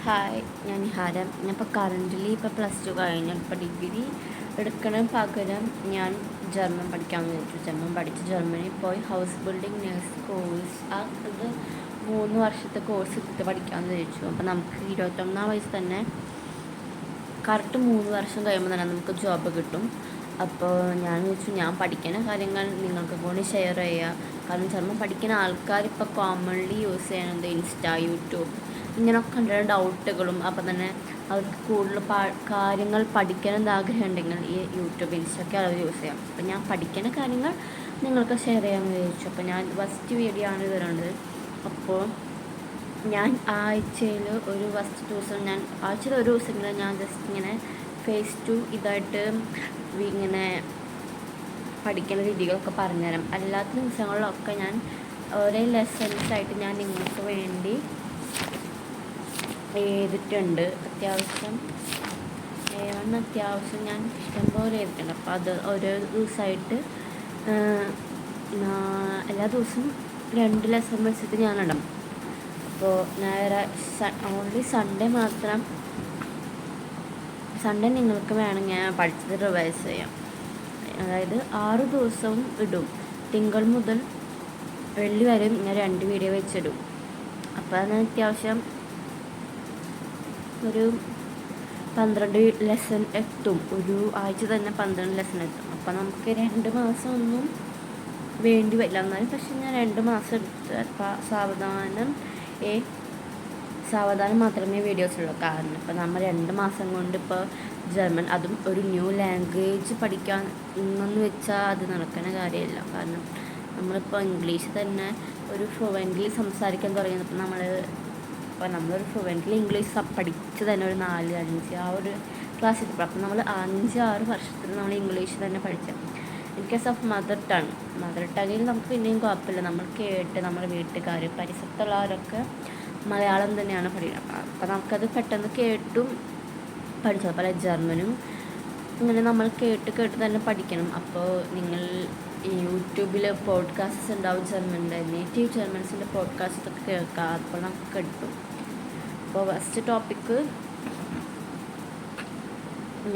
Hi, ഞാൻ നിഹാരം. ഇപ്പോൾ currently +2 കഴിഞ്ഞു. ഇപ്പോൾ ഡിഗ്രി എടുക്കണ പകരം ഞാൻ ജർമ്മൻ പഠിക്കാമെന്ന് വിചാരിച്ചു. ജർമ്മൻ പഠിച്ച് ജർമ്മനിയിൽ പോയി ഹൗസ് ബിൽഡിംഗ് നേഴ്സ് കോഴ്സ് ഇത് 3 വർഷത്തെ കോഴ്സ് എടുത്ത് പഠിക്കാമെന്ന് വിചാരിച്ചു. അപ്പോൾ നമുക്ക് 21 വയസ്സ് തന്നെ കറക്റ്റ് 3 വർഷം കഴിയുമ്പോൾ തന്നെ നമുക്ക് ജോബ് കിട്ടും. അപ്പോൾ ഞാൻ വിചാരിച്ചു ഞാൻ പഠിക്കുന്ന കാര്യങ്ങൾ നിങ്ങൾക്ക് കൂടി ഷെയർ ചെയ്യുക. കാരണം ജർമ്മൻ പഠിക്കുന്ന ആൾക്കാർ ഇപ്പോൾ കോമൺലി യൂസ് ചെയ്യുന്നത് യൂട്യൂബ് ഇങ്ങനെയൊക്കെ ഉണ്ട് ഡൗട്ടുകളും. അപ്പം തന്നെ അവർക്ക് കൂടുതൽ കാര്യങ്ങൾ പഠിക്കണമെന്ന് ആഗ്രഹം ഉണ്ടെങ്കിൽ ഈ യൂട്യൂബ് ഇൻസ്റ്റൊക്കെ അവർ യൂസ് ചെയ്യാം. അപ്പം ഞാൻ പഠിക്കുന്ന കാര്യങ്ങൾ നിങ്ങൾക്ക് ഷെയർ ചെയ്യാമെന്ന് വിചാരിച്ചു. അപ്പോൾ ഞാൻ ഫസ്റ്റ് വീഡിയോ ആണ് തരുന്നത്. അപ്പോൾ ഞാൻ ആഴ്ചയിൽ ഫസ്റ്റ് ദിവസം ഞാൻ ആഴ്ചയിൽ ഒരു ദിവസമെങ്കിലും ഞാൻ ജസ്റ്റ് ഇങ്ങനെ ഫേസ് ടു ഇതായിട്ട് ഇങ്ങനെ പഠിക്കുന്ന രീതികളൊക്കെ പറഞ്ഞുതരാം. അല്ലാത്ത ദിവസങ്ങളിലൊക്കെ ഞാൻ ഓരോ ലെസൺസായിട്ട് ഞാൻ നിങ്ങൾക്ക് വേണ്ടി എഴുതിയിട്ടുണ്ട്. അത്യാവശ്യം ഞാൻ ഇഷ്ടംപോലെ എഴുതിയിട്ടുണ്ട്. അപ്പോൾ അത് ഓരോ ദിവസമായിട്ട് എല്ലാ ദിവസവും 2 ലെസൺ വെച്ചിട്ട് ഞാനിടാം. അപ്പോൾ ഓൺലി സൺഡേ നിങ്ങൾക്ക് വേണമെങ്കിൽ ഞാൻ പഠിച്ചത് റിവൈസ് ചെയ്യാം. അതായത് 6 ദിവസവും ഇടും. തിങ്കൾ മുതൽ വെള്ളി വരെ ഞാൻ 2 വീഡിയോ വെച്ചിടും. അപ്പോൾ അത് അത്യാവശ്യം ഒരു 12 ലെസൺ എത്തും. ഒരു ആഴ്ച തന്നെ 12 ലെസൺ എത്തും. അപ്പോൾ നമുക്ക് 2 മാസം ഒന്നും വേണ്ടി വരില്ല. എന്നാലും പക്ഷെ ഞാൻ 2 മാസം എടുത്ത് അപ്പോൾ സാവധാനം മാത്രമേ വീഡിയോസ് ഉള്ളൂ. കാരണം ഇപ്പോൾ നമ്മൾ 2 മാസം കൊണ്ട് ഇപ്പോൾ ജർമ്മൻ, അതും ഒരു ന്യൂ ലാംഗ്വേജ് പഠിക്കാൻ എന്ന് വെച്ചാൽ അത് നടക്കുന്ന കാര്യമല്ല. കാരണം നമ്മളിപ്പോൾ ഇംഗ്ലീഷ് തന്നെ ഒരു ഫ്ലുവൻ്റ്ലി സംസാരിക്കാൻ തുടങ്ങിയപ്പോൾ നമ്മളൊരു ഫ്ലുവൻ്റ്ലി ഇംഗ്ലീഷ് പഠിച്ച് തന്നെ ഒരു 4-5 ആ ഒരു ക്ലാസ്സിൽ. അപ്പോൾ നമ്മൾ 5-6 വർഷത്തിൽ നമ്മൾ ഇംഗ്ലീഷ് തന്നെ പഠിച്ചത്. ഇൻ കേസ് ഓഫ് മദർ ടങ്ങിൽ നമുക്ക് പിന്നെയും കുഴപ്പമില്ല. നമ്മൾ കേട്ട് നമ്മുടെ വീട്ടുകാർ പരിസരത്തുള്ളവരൊക്കെ മലയാളം തന്നെയാണ് പഠിക്കുന്നത്. അപ്പോൾ നമുക്കത് പെട്ടെന്ന് കേട്ടും പഠിച്ചു. അതുപോലെ ജർമ്മനും ഇങ്ങനെ നമ്മൾ കേട്ട് തന്നെ പഠിക്കണം. അപ്പോൾ നിങ്ങൾ യൂട്യൂബിൽ പോഡ്കാസ്റ്റ്സ് ഉണ്ടാവും ജർമ്മൻ്റെ, നേറ്റീവ് ജർമ്മൻസിൻ്റെ പോഡ്കാസ്റ്റൊക്കെ കേൾക്കുക. അപ്പോൾ നമുക്ക് കിട്ടും. അപ്പോൾ ഫസ്റ്റ് ടോപ്പിക്ക്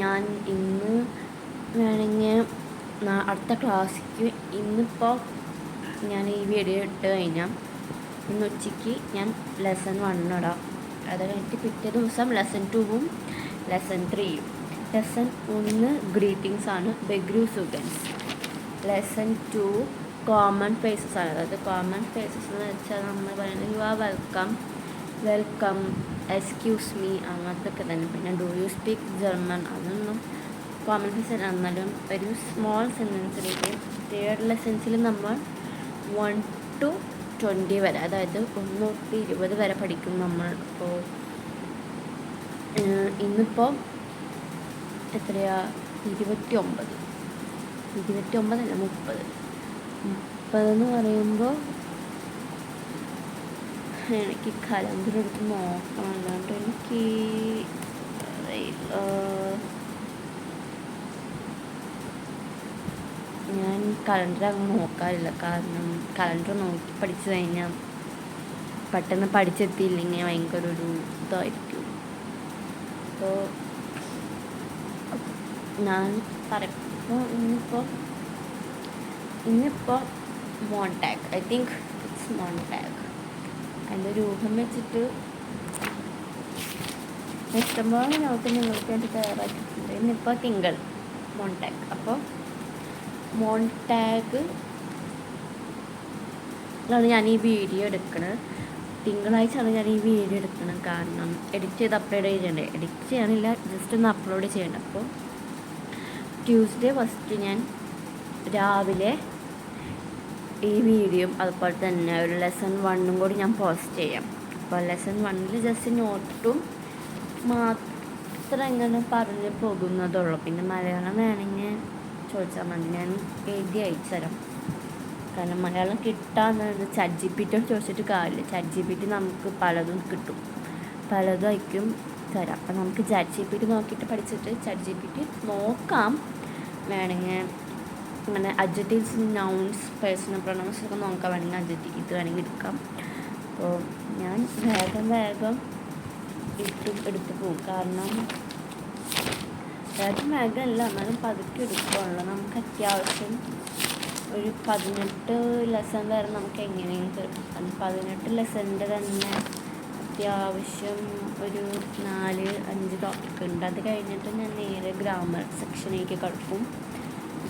ഞാൻ ഇന്ന് വേണമെങ്കിൽ അടുത്ത ക്ലാസ്സിക്ക് ഇന്നിപ്പോൾ ഞാൻ ഈ വീഡിയോ ഇട്ട് കഴിഞ്ഞാൽ ഇന്ന് ഉച്ചയ്ക്ക് ഞാൻ ലെസൺ 1 ഇടാം. അത് കഴിഞ്ഞിട്ട് പിറ്റേ ദിവസം ലെസൺ 2ഉം ലെസൺ 3യും. ലെസൺ 1 ഗ്രീറ്റിങ്സ് ആണ്, ബെഗ്രൂസുഗൻസ്. ലെസൺ 2 കോമൺ ഫേസസ് ആണ്. അതായത് കോമൺ ഫേസസ് എന്ന് വെച്ചാൽ നമ്മൾ പറയുന്നത് you are welcome, excuse me, അങ്ങനത്തെ ഒക്കെ തന്നെ. പിന്നെ ഡു യു സ്പീക്ക് ജർമ്മൻ, അതൊന്നും കോമൺ ഫേസ് എന്നാലും ഒരു സ്മോൾ സെൻറ്റൻസിലേക്ക് 3rd ലെസൺസിൽ നമ്മൾ 1 to 20 വരെ, അതായത് 1 തൊട്ട് 20 വരെ പഠിക്കും നമ്മൾ. അപ്പോൾ ഇന്നിപ്പോൾ എത്രയാ 29 അല്ല 30 എന്ന് പറയുമ്പോൾ എനിക്ക് കലണ്ടർ എടുത്ത് നോക്കണം. അല്ലാണ്ട് എനിക്ക് ഞാൻ കലണ്ടർ അങ്ങ് നോക്കാറില്ല. കാരണം കലണ്ടർ നോക്കി പഠിച്ചു കഴിഞ്ഞാൽ പെട്ടെന്ന് പഠിച്ചെത്തിയില്ലെങ്കിൽ ഭയങ്കര ഒരു ഇതായിരിക്കും. അപ്പോൾ ഞാൻ പറയും. അപ്പോൾ ഇന്നിപ്പോൾ മോൺടാഗ്, ഐ തിങ്ക് ഇറ്റ്സ് മോൺടാഗ്. അതിൻ്റെ രൂപം വെച്ചിട്ട് ഇഷ്ടംപോലെ നോട്ട് നിങ്ങൾക്ക് വേണ്ടി തയ്യാറാക്കിയിട്ടുണ്ട്. ഇന്നിപ്പോൾ തിങ്കൾ മോൺടാഗ്. അപ്പോൾ മോൺടാഗ് ാണ് ഞാൻ ഈ വീഡിയോ എടുക്കുന്നത്. തിങ്കളാഴ്ചയാണ് ഞാൻ ഈ വീഡിയോ എടുക്കുന്നത്. കാരണം എഡിറ്റ് ചെയ്ത് അപ്ലോഡ് ചെയ്യണ്ടേ. എഡിറ്റ് ചെയ്യാനില്ല, ജസ്റ്റ് ഒന്ന് അപ്ലോഡ് ചെയ്യണം. അപ്പോൾ ട്യൂസ്ഡേ ഫസ്റ്റ് ഞാൻ രാവിലെ ഈ വീഡിയോയും അതുപോലെ തന്നെ ഒരു ലെസൺ 1ഉം കൂടി ഞാൻ പോസ്റ്റ് ചെയ്യാം. അപ്പോൾ ലെസൺ 1ൽ ജസ്റ്റ് നോട്ടും മാത്രം എങ്ങനെ പറഞ്ഞ് പോകുന്നതുള്ളൂ. പിന്നെ മലയാളം വേണമെങ്കിൽ ചോദിച്ചാൽ മതി, ഞാൻ എഴുതി അയച്ചുതരാം. കാരണം മലയാളം കിട്ടാന്നുള്ളത് ChatGPT ചോദിച്ചിട്ട് കാര്യമില്ല. ChatGPT നമുക്ക് പലതും കിട്ടും, പലതും അയക്കും തരാം. അപ്പം നമുക്ക് ChatGPT നോക്കിയിട്ട് പഠിച്ചിട്ട് ChatGPT നോക്കാം. വേണമെങ്കിൽ അങ്ങനെ അഡ്ജക്റ്റീവ്സ്, നൗൺസ്, പേഴ്സണൽ പ്രൊനൗൺസ് ഒക്കെ നോക്കാൻ വേണമെങ്കിൽ ഇത് വേണമെങ്കിൽ എടുക്കാം. അപ്പോൾ ഞാൻ വേഗം എടുത്ത് പോകും. കാരണം അതായത് മേഘമല്ല, എന്നാലും പതുക്കെ എടുക്കുകയുള്ളൂ. നമുക്ക് അത്യാവശ്യം ഒരു 18 ലെസൺ വരെ നമുക്ക് എങ്ങനെയും തീർക്കും. 18 ലെസണിൻ്റെ തന്നെ അത്യാവശ്യം ഒരു 4-5 ടോപ്പിക് ഉണ്ട്. അത് കഴിഞ്ഞിട്ട് ഞാൻ നേരെ ഗ്രാമർ സെക്ഷനിലേക്ക് കിടക്കും.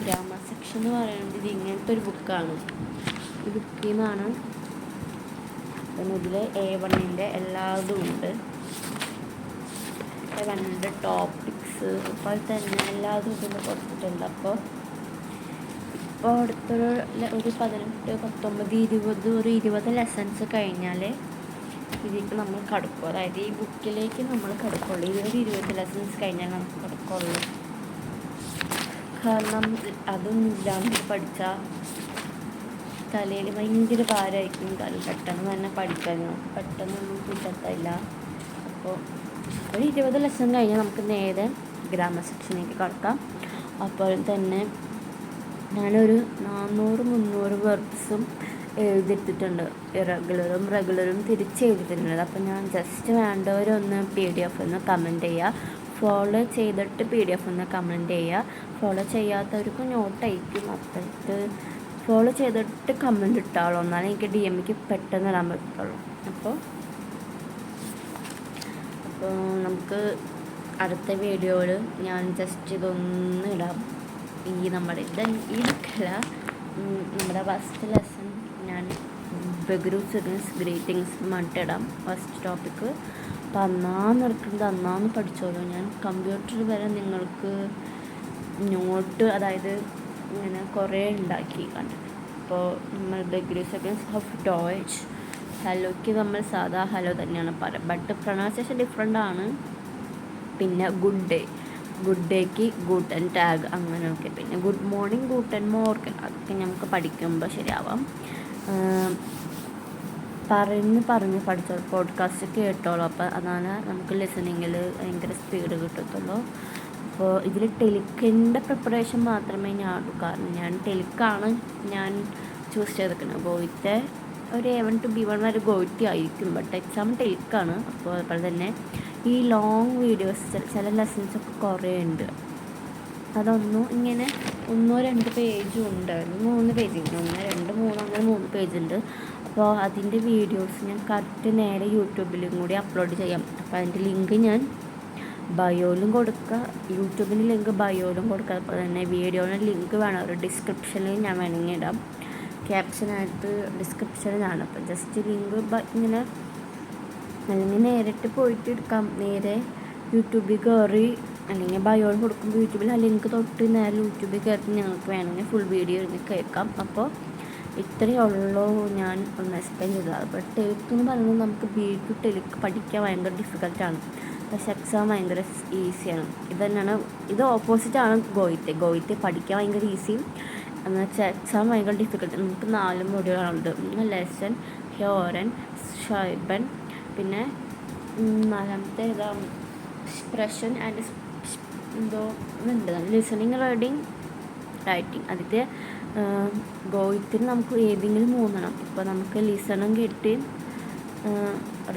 ഗ്രാമർ സെക്ഷൻ എന്ന് പറയുന്നത് ഇത് ഇങ്ങനത്തെ ഒരു ബുക്കാണ്. ഈ ബുക്കിൽ നിന്നാണ് പിന്നെ ഇതിൽ A1 എല്ലാതും ഉണ്ട്. A1 ടോപ്പിക്സ് അപ്പോൾ തന്നെ എല്ലാതും ഇതിൽ കൊടുത്തിട്ടുണ്ട്. അപ്പോൾ അടുത്തൊരു 18, 19, 20 ലെസൺസ് കഴിഞ്ഞാൽ ഇതിലേക്ക് നമ്മൾ കടക്കും. അതായത് ഈ ബുക്കിലേക്ക് നമ്മൾ കടക്കുള്ളൂ. 20 ലെസൺസ് കഴിഞ്ഞാൽ നമുക്ക് കടക്കുള്ളൂ. കാരണം അതൊന്നും ഇല്ലാണ്ട് പഠിച്ചാൽ തലയിൽ ഭയങ്കര ഭാരമായിരിക്കും. പെട്ടെന്ന് തന്നെ പഠിക്കാൻ പെട്ടെന്നൊന്നും കിട്ടത്തില്ല. അപ്പോൾ ഒരു 20 ലെസൺ കഴിഞ്ഞാൽ നമുക്ക് നേരെ ഗ്രാമർ സെക്ഷനിലേക്ക് കടക്കാം. അപ്പോൾ തന്നെ ഞാനൊരു 400-300 വെർബ്സും എഴുതിയിട്ടിട്ടുണ്ട്. റെഗുലറും തിരിച്ച് എഴുതിയിട്ടുണ്ട്. അപ്പോൾ ഞാൻ ജസ്റ്റ് വേണ്ടവരൊന്ന് PDF ഒന്ന് കമൻറ്റ് ചെയ്യുക. ഫോളോ ചെയ്തിട്ട് PDF ഒന്ന് കമൻറ്റ് ചെയ്യുക. ഫോളോ ചെയ്യാത്തവർക്ക് നോട്ട് അയക്കും. അപ്പോഴത്തെ ഫോളോ ചെയ്തിട്ട് കമൻറ്റ് ഇട്ടാളോ, എന്നാലും എനിക്ക് DMക്ക് പെട്ടെന്ന് ഇടാൻ പറ്റുള്ളൂ. അപ്പോൾ നമുക്ക് അടുത്ത വീഡിയോയിൽ ഞാൻ ജസ്റ്റ് ഇതൊന്ന് ഇടാം. നമ്മുടെ നമ്മുടെ ഫസ്റ്റ് ലെസൺ ഞാൻ ഗ്രീറ്റിങ്സ് മട്ടിടാം. First topic. അപ്പോൾ അന്നാന്ന് പഠിച്ചോളൂ. ഞാൻ കമ്പ്യൂട്ടർ വരെ നിങ്ങൾക്ക് നോട്ട്, അതായത് ഇങ്ങനെ കുറേ ഉണ്ടാക്കി കണ്ടിട്ട്. അപ്പോൾ നമ്മൾ ബെഗ്രീസ് ഓഫ് ഡോയ്ച്ച് ഹലോയ്ക്ക് നമ്മൾ സാധാ ഹലോ തന്നെയാണ് പറയുക, ബട്ട് പ്രൊണൗൺസിയേഷൻ ഡിഫറെൻ്റ് ആണ്. പിന്നെ ഗുഡ് ഡേക്ക് ഗുഡൻ ടാഗ് അങ്ങനെയൊക്കെ. പിന്നെ ഗുഡ് മോർണിംഗ്, ഗുഡൻ മോർഗൻ, അതൊക്കെ നമുക്ക് പഠിക്കുമ്പോൾ ശരിയാവാം. പറഞ്ഞ് പഠിച്ചോളൂ. പോഡ്കാസ്റ്റ് കേട്ടോളൂ. അപ്പോൾ അതാണ് നമുക്ക് ലിസണിങ്ങിൽ ഭയങ്കര സ്പീഡ് കിട്ടത്തുള്ളൂ. അപ്പോൾ ഇതിൽ ടെലിക്കിൻ്റെ പ്രിപ്പറേഷൻ മാത്രമേ ഞാൻ ഉള്ളൂ. കാരണം ഞാൻ ടെലിക്കാണ് ചൂസ് ചെയ്തിരിക്കുന്നത്. ഗോയിത്തെ ഒരു A1 to B1 വരെ ഗോയിറ്റി ആയിരിക്കും, ബട്ട് എക്സാം ടെലിക്കാണ്. അപ്പോൾ അതുപോലെ തന്നെ ഈ ലോങ് വീഡിയോസ് ചില ലെസൺസൊക്കെ കുറേ ഉണ്ട്. അതൊന്നും ഇങ്ങനെ 1-2 പേജും ഉണ്ട്. 3 പേജുണ്ട്. 1, 2, 3 അങ്ങനെ 3 പേജുണ്ട്. അപ്പോൾ അതിൻ്റെ വീഡിയോസ് ഞാൻ കറക്റ്റ് നേരെ യൂട്യൂബിലും കൂടി അപ്ലോഡ് ചെയ്യാം. അപ്പോൾ അതിൻ്റെ ലിങ്ക് ഞാൻ ബയോയിലും കൊടുക്കുക, യൂട്യൂബിൻ്റെ ലിങ്ക് ബയോയിലും കൊടുക്കുക. അപ്പോൾ തന്നെ വീഡിയോയുടെ ലിങ്ക് വേണം ഒരു ഡിസ്ക്രിപ്ഷനിൽ ഞാൻ വേണമെങ്കിൽ ഇടാം. ക്യാപ്ഷനായിട്ട് ഡിസ്ക്രിപ്ഷനിലാണ്. അപ്പോൾ ജസ്റ്റ് ലിങ്ക് ഇങ്ങനെ അല്ലെങ്കിൽ നേരിട്ട് പോയിട്ട് എടുക്കാം. നേരെ യൂട്യൂബിൽ കയറി അല്ലെങ്കിൽ ബയോയിൽ കൊടുക്കുമ്പോൾ യൂട്യൂബിൽ ആ ലിങ്ക് തൊട്ട് നേരെ യൂട്യൂബിൽ കയറി ഞങ്ങൾക്ക് വേണമെങ്കിൽ ഫുൾ വീഡിയോ ഇരുന്ന് കേൾക്കാം. അപ്പോൾ ഇത്രയേ ഉള്ളൂ ഞാൻ ഒന്ന് എക്സ്പ്ലെയിൻ ചെയ്തത്. അപ്പോൾ ടെലിക്ക് എന്ന് പറയുന്നത് നമുക്ക് ടെലിക്ക് പഠിക്കാൻ ഭയങ്കര ഡിഫിക്കൽട്ടാണ്, പക്ഷെ എക്സാം ഭയങ്കര ഈസിയാണ്. ഇത് ഓപ്പോസിറ്റാണ് ഗോയിത്തെ പഠിക്കാൻ ഭയങ്കര ഈസിയും എന്ന് വെച്ചാൽ എക്സാം ഭയങ്കര ഡിഫിക്കൽട്ട്. നമുക്ക് 4 മൊഡ്യൂളുണ്ട്. ലെസൺ, ഹ്യോറൻ, ഷൈബൻ, പിന്നെ 4ാമത്തെ എക്സ്പ്രഷൻ ആൻഡ് ഉണ്ട് ലിസണിങ്, റീഡിങ്, റൈറ്റിംഗ്. അതിൻ്റെ ഗോയിത്തിന് നമുക്ക് ഏതെങ്കിലും 3 ഇപ്പോൾ നമുക്ക് ലിസണും കിട്ടി,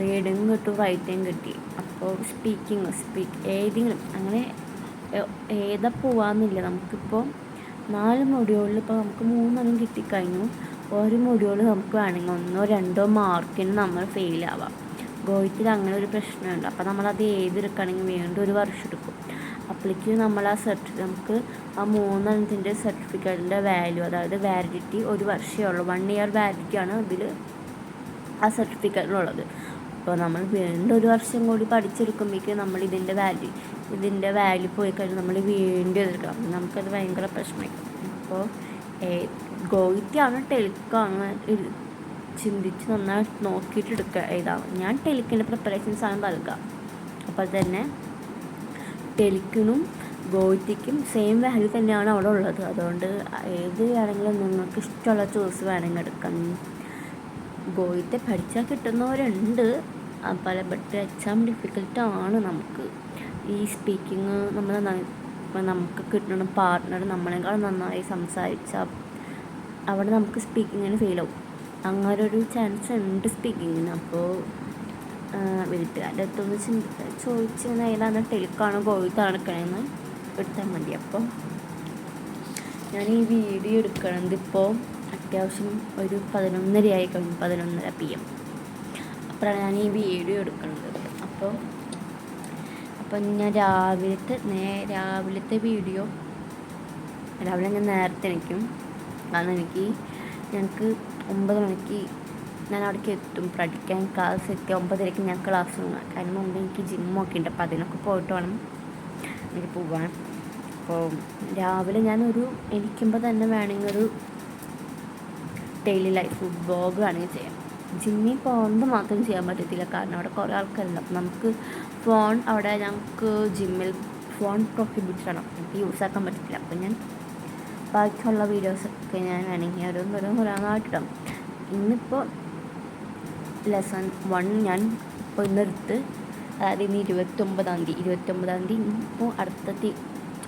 റീഡിങ്ങും കിട്ടും, റൈറ്റിംഗ് കിട്ടി. അപ്പോൾ ഏതെങ്കിലും അങ്ങനെ ഏതാ പോവാന്നില്ല. നമുക്കിപ്പോൾ 4 മൊഡ്യൂളിൽ ഇപ്പോൾ നമുക്ക് 3 കിട്ടിക്കഴിഞ്ഞു. ഒരു മൊഡ്യൂൾ നമുക്ക് വേണമെങ്കിൽ 1-2 മാർക്കിന് നമ്മൾ ഫെയിലാവാം. ഗോയിത്തിൽ അങ്ങനെ ഒരു പ്രശ്നമുണ്ട്. അപ്പോൾ നമ്മളത് ഏതെടുക്കുകയാണെങ്കിൽ വീണ്ടും 1 വർഷം എടുക്കും. അപ്പോഴേക്ക് നമ്മൾ നമുക്ക് ആ 3 സർട്ടിഫിക്കറ്റിൻ്റെ വാല്യൂ, അതായത് വാലിഡിറ്റി 1 വർഷമേ ഉള്ളൂ. 1 ഇയർ വാലിഡിറ്റിയാണ് ഇതിൽ ആ സർട്ടിഫിക്കറ്റിലുള്ളത്. അപ്പോൾ നമ്മൾ വീണ്ടും 1 വർഷം കൂടി പഠിച്ചെടുക്കുമ്പോഴേക്ക് നമ്മൾ ഇതിൻ്റെ വാല്യൂ പോയി കഴിഞ്ഞാൽ നമ്മൾ വീണ്ടും എതിർക്കണം. നമുക്കത് ഭയങ്കര പ്രശ്നമായിരിക്കും. അപ്പോൾ ഗോയിറ്റാണ് ടെലിക്കാണ് ചിന്തിച്ച് നന്നായി നോക്കിയിട്ട് എഴുതാം. ഞാൻ ടെലിക്കിൻ്റെ പ്രിപ്പറേഷൻസാണ് നൽകുക. അപ്പോൾ തന്നെ ടെലിക്കിനും ഗോയിറ്റിക്കും സെയിം വാല്യൂ തന്നെയാണ് അവിടെ ഉള്ളത്. അതുകൊണ്ട് ഏത് വേണമെങ്കിലും നിങ്ങൾക്ക് ഇഷ്ടമുള്ള ചൂസ് വേണമെങ്കിൽ എടുക്കാം. ഗോയിത്തെ പഠിച്ചാൽ കിട്ടുന്നവരുണ്ട് ബട്ട് എക്സാം ഡിഫിക്കൽട്ടാണ്. നമുക്ക് ഈ സ്പീക്കിങ് നമുക്ക് കിട്ടുന്ന പാർട്ട്ണർ നമ്മളെക്കാൾ നന്നായി സംസാരിച്ചാൽ അവിടെ നമുക്ക് സ്പീക്കിങ്ങിന് ഫെയിലാവും. അങ്ങനെ ഒരു ചാൻസ് ഉണ്ട് സ്പീക്കിങ്ങിന്. അപ്പോൾ വീട്ടുകാരുടെ അടുത്തൊന്ന് ചോദിച്ച് ഇങ്ങനെ ഏതാണ് ടെലിക്കാണോ ഗോവിത്താണ് എടുക്കണമെന്ന് എടുത്താൽ മതി. അപ്പോൾ ഞാൻ ഈ വീഡിയോ എടുക്കണത് ഇപ്പോൾ അത്യാവശ്യം ഒരു 11:30 കഴിഞ്ഞു, 11:30 PM. അപ്പോഴാണ് ഞാൻ ഈ വീഡിയോ എടുക്കുന്നത്. അപ്പം ഞാൻ രാവിലത്തെ വീഡിയോ രാവിലെ ഞാൻ നേരത്തെ എണീക്കും. കാരണം ഞങ്ങൾക്ക് 9 മണിക്ക് ഞാൻ അവിടേക്ക് എത്തും. പഠിക്കാൻ ക്ലാസ് എത്തി 9:30 ഞാൻ ക്ലാസ് പോകണം. കാരണം മുമ്പ് എനിക്ക് ജിമ്മൊക്കെ ഉണ്ട്, അപ്പോൾ അതിനൊക്കെ പോയിട്ട് വേണം എനിക്ക് പോകാൻ. അപ്പോൾ രാവിലെ ഞാനൊരു എണീക്കുമ്പോൾ തന്നെ വേണമെങ്കിൽ ഒരു ഡെയിലി ലൈഫ് വ്ളോഗ് വേണമെങ്കിൽ ചെയ്യാം. ജിമ്മിൽ പോകുന്നത് മാത്രം ചെയ്യാൻ പറ്റത്തില്ല, കാരണം അവിടെ കുറേ ആൾക്കാരുണ്ട്. അപ്പം നമുക്ക് അവിടെ ഞങ്ങൾക്ക് ജിമ്മിൽ ഫോൺ പ്രൊഹിബിറ്റഡ് ആണ്, എനിക്ക് യൂസ് ആക്കാൻ പറ്റത്തില്ല. അപ്പം ഞാൻ ബാക്കിയുള്ള വീഡിയോസൊക്കെ ഞാൻ വേണമെങ്കിൽ ഓരോന്നായിട്ടിടാം. ഇന്നിപ്പോൾ ലെസൺ 1 ഞാൻ ഇപ്പോൾ ഇന്നെടുത്ത്, അതായത് ഇന്ന് 29-ാം തീയതി ഇപ്പോൾ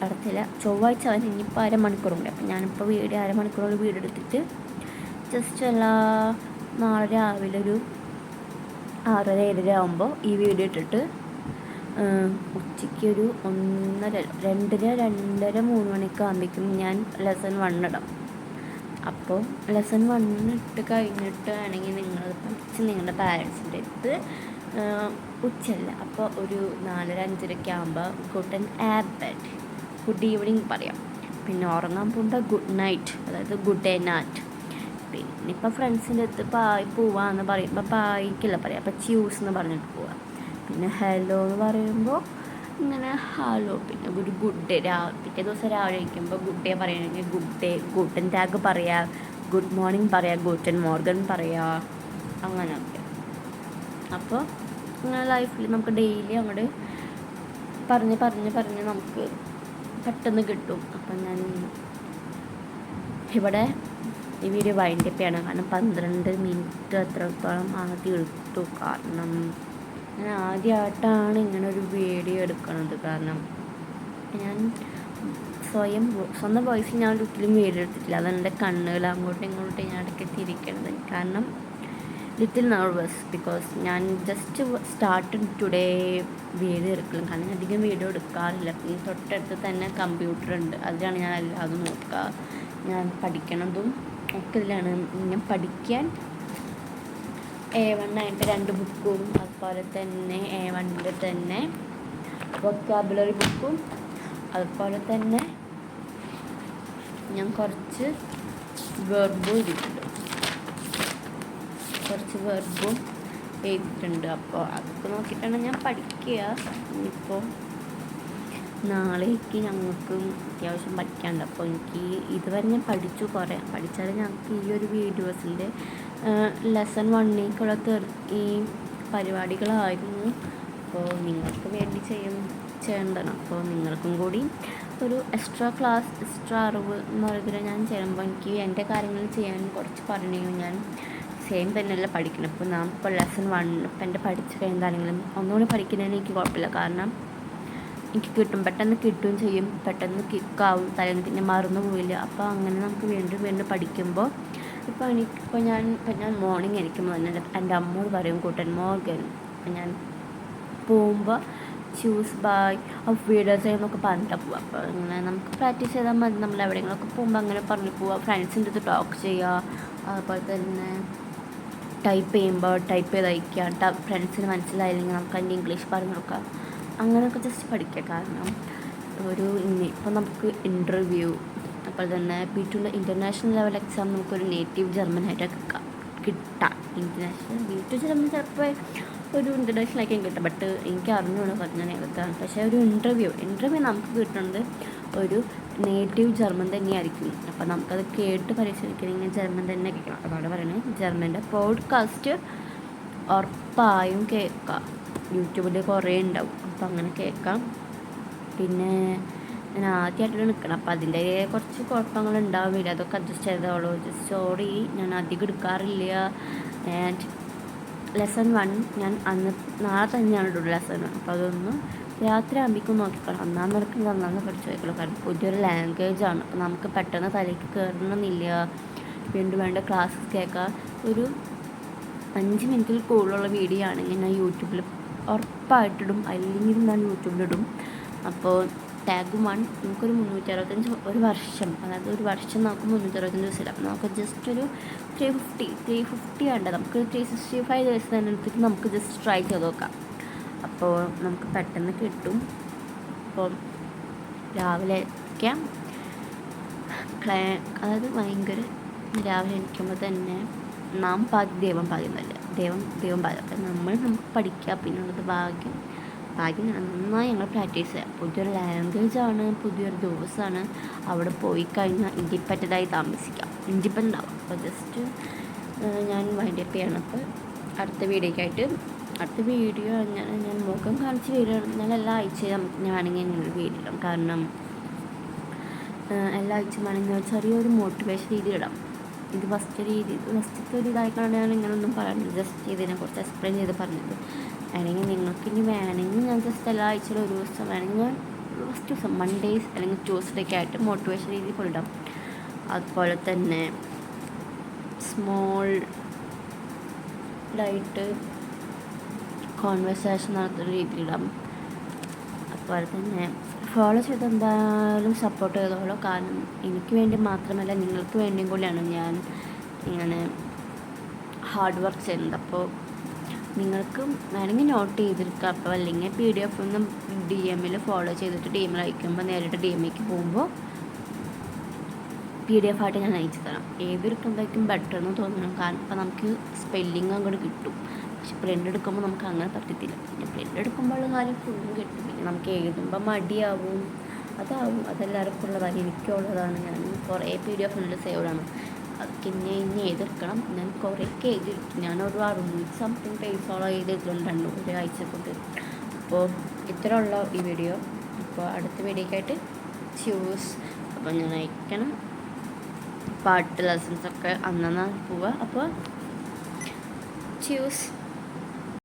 അടുത്തില്ല ചൊവ്വാഴ്ച അവൻ ഇനിയിപ്പോൾ അരമണിക്കൂറുണ്ട്. അപ്പം ഞാനിപ്പോൾ അരമണിക്കൂറുള്ള വീഡിയോ എടുത്തിട്ട് ജസ്റ്റ് നാളെ രാവിലെ ഒരു 6:30-7:30 ആകുമ്പോൾ ഈ വീഡിയോ ഇട്ടിട്ട് ഉച്ചയ്ക്ക് ഒരു 2:30-3 മണിക്ക് ആകുമ്പോഴേക്കും ഞാൻ ലെസൺ 1 ഇടാം. അപ്പോൾ ലെസൺ 1 ഇട്ട് കഴിഞ്ഞിട്ട് ആണെങ്കിൽ നിങ്ങൾ പഠിച്ച് നിങ്ങളുടെ പാരൻസിൻ്റെ അടുത്ത് ഉച്ചയല്ല, അപ്പോൾ ഒരു 4:30-5:00 ആകുമ്പോൾ ഗുഡ് ഈവനിങ് പറയാം. പിന്നെ ഉറങ്ങാൻ പോകുമ്പോൾ ഗുഡ് നൈറ്റ്, അതായത് ഗുഡ് ഡേ നൈറ്റ്. പിന്നെ ഇപ്പോൾ ഫ്രണ്ട്സിൻ്റെ അടുത്ത് പോവാന്ന് പറയുമ്പോൾ പായിക്കല്ല പറയാം, അപ്പോൾ ച്യൂസ് എന്ന് പറഞ്ഞിട്ട് പോവാം. പിന്നെ ഹലോ എന്ന് പറയുമ്പോൾ ഇങ്ങനെ ഹലോ. പിന്നെ ഒരു ഗുഡ് ഡേ പിറ്റേ ദിവസം രാവിലെ കഴിക്കുമ്പോൾ ഗുഡ് ഡേ പറയണമെങ്കിൽ ഗുഡ് ഡേ, ഗൂട്ടൻ ടാഗ് പറയാം, ഗുഡ് മോർണിംഗ് പറയാം, ഗൂട്ടൻ മോർഗൻ പറയാം, അങ്ങനെയൊക്കെ. അപ്പോൾ ഇങ്ങനെ ലൈഫിൽ നമുക്ക് ഡെയിലി അങ്ങോട്ട് പറഞ്ഞ് നമുക്ക് പെട്ടെന്ന് കിട്ടും. അപ്പം ഞാൻ ഇവിടെ ഈ വീഡിയോ വൈൻഡപ്പ് ചെയ്യണം, കാരണം 12 മിനിറ്റ് അത്രത്തോളം ആദ്യം എടുത്തു. കാരണം ഞാൻ ആദ്യമായിട്ടാണ് ഇങ്ങനെ ഒരു വീഡിയോ എടുക്കുന്നത്. കാരണം ഞാൻ സ്വന്തം വോയിസിൽ ഞാൻ ഒരിക്കലും വീഡിയോ എടുത്തിട്ടില്ല. അതെൻ്റെ കണ്ണുകൾ അങ്ങോട്ടും ഇങ്ങോട്ടും ഞാൻ ഇടയ്ക്ക് തിരിക്കണത്. കാരണം ലിറ്റിൽ നെർവസ്, ബിക്കോസ് ഞാൻ ജസ്റ്റ് സ്റ്റാർട്ടഡ് ടുഡേ വീഡിയോ എടുക്കണം. കാരണം ഞാൻ അധികം വീഡിയോ എടുക്കാറില്ല. പിന്നെ തൊട്ടടുത്ത് തന്നെ കമ്പ്യൂട്ടർ ഉണ്ട്, അതിലാണ് ഞാൻ എല്ലാതും നോക്കുക. ഞാൻ പഠിക്കണതും ഒക്കെ ഇതിലാണ്. ഞാൻ പഠിക്കാൻ A1 ആയിട്ട് 2 ബുക്കും, അതുപോലെ തന്നെ A1 തന്നെ വൊക്കാബുലറി ബുക്കും, അതുപോലെ തന്നെ ഞാൻ കുറച്ച് വെർബും എഴുതിയിട്ടുണ്ട്. അപ്പോൾ അതൊക്കെ നോക്കിയിട്ടാണ് ഞാൻ പഠിക്കുക. ഇനിയിപ്പോൾ നാളേക്ക് ഞങ്ങൾക്ക് അത്യാവശ്യം പഠിക്കാനുണ്ട്. അപ്പോൾ എനിക്ക് ഇതുവരെ ഞാൻ പഠിച്ചാൽ ഞങ്ങൾക്ക് ഈ ഒരു വീഡിയോസിൻ്റെ ലെസൺ 1-ക്കുള്ള ഈ പരിപാടികളായിരുന്നു. അപ്പോൾ നിങ്ങൾക്ക് വേണ്ടി ചെയ്യേണ്ടതാണ്. അപ്പോൾ നിങ്ങൾക്കും കൂടി ഒരു എക്സ്ട്രാ അറിവ് എന്ന് പറയുന്നത് ഞാൻ ചെയ്യുമ്പോൾ എനിക്ക് എൻ്റെ കാര്യങ്ങൾ ചെയ്യാൻ കുറച്ച് പറഞ്ഞു. ഞാൻ സെയിം തന്നെയല്ല പഠിക്കണം. ഇപ്പോൾ ഇപ്പോൾ ലെസൺ 1 ഇപ്പം എൻ്റെ പഠിച്ചു കഴിഞ്ഞാണെങ്കിലും ഒന്നുകൂടി പഠിക്കുന്നതിന് എനിക്ക് കുഴപ്പമില്ല. കാരണം എനിക്ക് പെട്ടെന്ന് കിട്ടുകയും ചെയ്യും, പെട്ടെന്ന് കിക്കാവും, തലേന്ന് പിന്നെ മറന്നു പോയില്ല. അപ്പോൾ അങ്ങനെ നമുക്ക് വീണ്ടും പഠിക്കുമ്പോൾ ഇപ്പോൾ ഞാൻ മോർണിംഗ് എനിക്കുമ്പോൾ തന്നെ എൻ്റെ അമ്മോട് പറയും കൂട്ടൻ മോർഗൻ. അപ്പം ഞാൻ പോകുമ്പോൾ ചൂസ് ബൈ ഓഫ് വീഡിയോസ് എന്നൊക്കെ പറഞ്ഞിട്ടാണ് പോവുക. അപ്പോൾ അങ്ങനെ നമുക്ക് പ്രാക്ടീസ് ചെയ്താൽ മതി. നമ്മൾ എവിടെയെങ്കിലുമൊക്കെ പോകുമ്പോൾ അങ്ങനെ പറഞ്ഞു പോവുക, ഫ്രണ്ട്സിൻ്റെ അടുത്ത് ടോക്ക് ചെയ്യുക. അതുപോലെ തന്നെ ടൈപ്പ് ചെയ്ത് അയക്കുക. ഫ്രണ്ട്സിന് മനസ്സിലായില്ലെങ്കിൽ നമുക്ക് അതിൻ്റെ ഇംഗ്ലീഷ് പറഞ്ഞു കൊടുക്കാം. അങ്ങനെയൊക്കെ ജസ്റ്റ് പഠിക്കുക. കാരണം ഇപ്പോൾ നമുക്ക് ഇൻ്റർവ്യൂ, അപ്പോൾ തന്നെ B2 ഇൻ്റർനാഷണൽ ലെവൽ എക്സാം നമുക്കൊരു നേറ്റീവ് ജർമ്മനായിട്ടൊക്കെ കിട്ടാം. B2 ജർമ്മൻ ചിലപ്പോൾ ഒരു ഇൻ്റർനാഷണൽ കിട്ടും. ബട്ട് എനിക്ക് അറിഞ്ഞുകൊണ്ട് പറഞ്ഞാൽ ഏതാണ്. പക്ഷേ ഒരു ഇൻ്റർവ്യൂ നമുക്ക് കിട്ടുന്നത് ഒരു നേറ്റീവ് ജർമ്മൻ തന്നെയായിരിക്കും. അപ്പോൾ നമുക്കത് കേട്ട് പരിശീലിക്കണമെങ്കിൽ ജർമ്മൻ തന്നെ കേൾക്കണം. അതോടെ പറയുന്നത് ജർമ്മൻ്റെ പോഡ്കാസ്റ്റ് ഉറപ്പായും കേൾക്കാം. യൂട്യൂബിൽ കുറേ ഉണ്ടാവും, അപ്പോൾ അങ്ങനെ കേൾക്കാം. പിന്നെ ഞാൻ ആദ്യമായിട്ട് നിൽക്കണം, അപ്പോൾ അതിൻ്റെ കുറച്ച് കുഴപ്പങ്ങളുണ്ടാവില്ല, അതൊക്കെ അഡ്ജസ്റ്റ് ചെയ്തോളൂ. സോറി, ഞാൻ അധികം എടുക്കാറില്ല. ആൻഡ് ലെസൺ 1 ഞാൻ നാളെ തന്നെയാണ് ഇടുള്ളൂ ലെസൺ 1. അപ്പോൾ അതൊന്ന് രാത്രി ആകുമ്പോഴേക്കും നോക്കിക്കണം. അന്നാന്ന് പഠിച്ചു വയ്ക്കുള്ളൂ. കാരണം പുതിയൊരു ലാംഗ്വേജാണ്, അപ്പോൾ നമുക്ക് പെട്ടെന്ന് തലയ്ക്ക് കയറണമെന്നില്ല. വീണ്ടും വേണ്ട ക്ലാസ്സസ് കേൾക്കാം. ഒരു 5 മിനിറ്റിൽ കൂടുതലുള്ള വീഡിയോ ആണെങ്കിൽ ഞാൻ യൂട്യൂബിൽ ഉറപ്പായിട്ടിടും, അല്ലെങ്കിൽ ഞാൻ യൂട്യൂബിലിടും. അപ്പോൾ ടാഗ് 1 നമുക്കൊരു 365 ഒരു വർഷം, അതായത് ഒരു വർഷം നമുക്ക് 365 ദിവസമില്ല. അപ്പോൾ നമുക്ക് ജസ്റ്റ് ഒരു 350 വേണ്ട, നമുക്ക് 365 ദിവസം തന്നെ എടുത്തിട്ട് നമുക്ക് ജസ്റ്റ് ട്രൈ ചെയ്ത് നോക്കാം. അപ്പോൾ നമുക്ക് പെട്ടെന്ന് കിട്ടും. അപ്പോൾ രാവിലെ അതായത് ഭയങ്കര രാവിലെ എണീക്കുമ്പോൾ തന്നെ നാം പാതി ദൈവം പാകുന്നല്ല, ദൈവം പാകും. അപ്പം നമുക്ക് പഠിക്കുക, പിന്നുള്ളത് ഭാഗ്യം നന്നായി ഞങ്ങൾ പ്രാക്ടീസ് ചെയ്യാം. പുതിയൊരു ലാംഗ്വേജാണ്, പുതിയൊരു ദിവസമാണ്. അവിടെ പോയി കഴിഞ്ഞാൽ ഇൻഡിപെൻഡൻ്റായി താമസിക്കാം, ഇൻഡിപെൻഡൻ്റ് ആവും. അപ്പോൾ ജസ്റ്റ് ഞാൻ വൈൻഡ് അപ്പ് ചെയ്യണം. അപ്പോൾ അടുത്ത വീഡിയോ ഞാൻ മുഖം കാണിച്ച് വീഡിയോ ഞാൻ എല്ലാ ആഴ്ചയും ഞാനാണെങ്കിൽ ഇങ്ങനൊരു വീഡിയോ ഇടാം. കാരണം എല്ലാ ആഴ്ചയും വേണമെങ്കിൽ ചെറിയൊരു മോട്ടിവേഷൻ രീതി ഇടാം. ഇത് ഫസ്റ്റത്തെ ഒരു ഇതായിക്കാണ് ഞാൻ ഇങ്ങനെയൊന്നും പറയുന്നത്, ജസ്റ്റ് ഇതിനെക്കുറിച്ച് എക്സ്പ്ലെയിൻ ചെയ്ത് പറഞ്ഞത്. അല്ലെങ്കിൽ നിങ്ങൾക്ക് ഇനി വേണമെങ്കിൽ ഞാൻ ജസ്റ്റ് എല്ലാ ആഴ്ചയിലും ഒരു ദിവസം വേണമെങ്കിൽ ഞാൻ ഫസ്റ്റ് ദിവസം മൺഡേയ്സ് അല്ലെങ്കിൽ ട്യൂസ്ഡേക്ക് ആയിട്ട് മോട്ടിവേഷൻ രീതി കൊണ്ടിടാം. അതുപോലെ തന്നെ സ്മോളായിട്ട് കോൺവെർസേഷൻ നടത്തുന്ന രീതിയിലിടാം. അതുപോലെ തന്നെ ഫോളോ ചെയ്ത് എന്തായാലും സപ്പോർട്ട് ചെയ്തോളൂ. കാരണം എനിക്ക് വേണ്ടി മാത്രമല്ല, നിങ്ങൾക്ക് വേണ്ടിയും കൂടിയാണ് ഞാൻ ഇങ്ങനെ ഹാർഡ് വർക്ക് ചെയ്യുന്നത്. അപ്പോൾ നിങ്ങൾക്കും വേണമെങ്കിൽ നോട്ട് ചെയ്തെടുക്കുക. അപ്പോൾ അല്ലെങ്കിൽ PDF ഒന്നും DM ഫോളോ ചെയ്തിട്ട് DM അയക്കുമ്പോൾ നേരിട്ട് DMക്ക് പോകുമ്പോൾ PDF ആയിട്ട് ഞാൻ അയച്ചു തരാം. ഏതെടുക്കുമ്പോഴേക്കും ബെറ്റർ എന്ന് തോന്നണം. കാരണം ഇപ്പോൾ നമുക്ക് സ്പെല്ലിങ് അങ്ങോട്ട് കിട്ടും. പക്ഷെ പ്രിൻ്റ് എടുക്കുമ്പോൾ നമുക്ക് അങ്ങനെ പറ്റത്തില്ല. പിന്നെ പ്രിൻ്റ് എടുക്കുമ്പോൾ കാര്യം ഫുള്ളും കിട്ടും. പിന്നെ നമുക്ക് എഴുതുമ്പോൾ മടിയാവും, അതെല്ലാവർക്കും ഉള്ളതാണ്, എനിക്കുള്ളതാണ്. ഞാൻ കുറേ PDF സേവ്ഡാണ്. അതൊക്കെ ഇനി എഴുതിയെടുക്കണം. ഞാൻ കുറേയൊക്കെ എഴുതിയെടുക്കും. ഞാനൊരു 600 സംതിങ് പേജോളം എഴുതിയിട്ടുണ്ട് ഒരാഴ്ച കൊണ്ട്. അപ്പോൾ ഇത്രയുള്ള ഈ വീഡിയോ. അപ്പോൾ അടുത്ത വീഡിയോക്കായിട്ട് ചൂസ്. അപ്പോൾ ഞാൻ അയക്കണം പാട്ട് ലെസൺസൊക്കെ അന്നാണ് പോവുക. അപ്പോൾ ചൂസ്.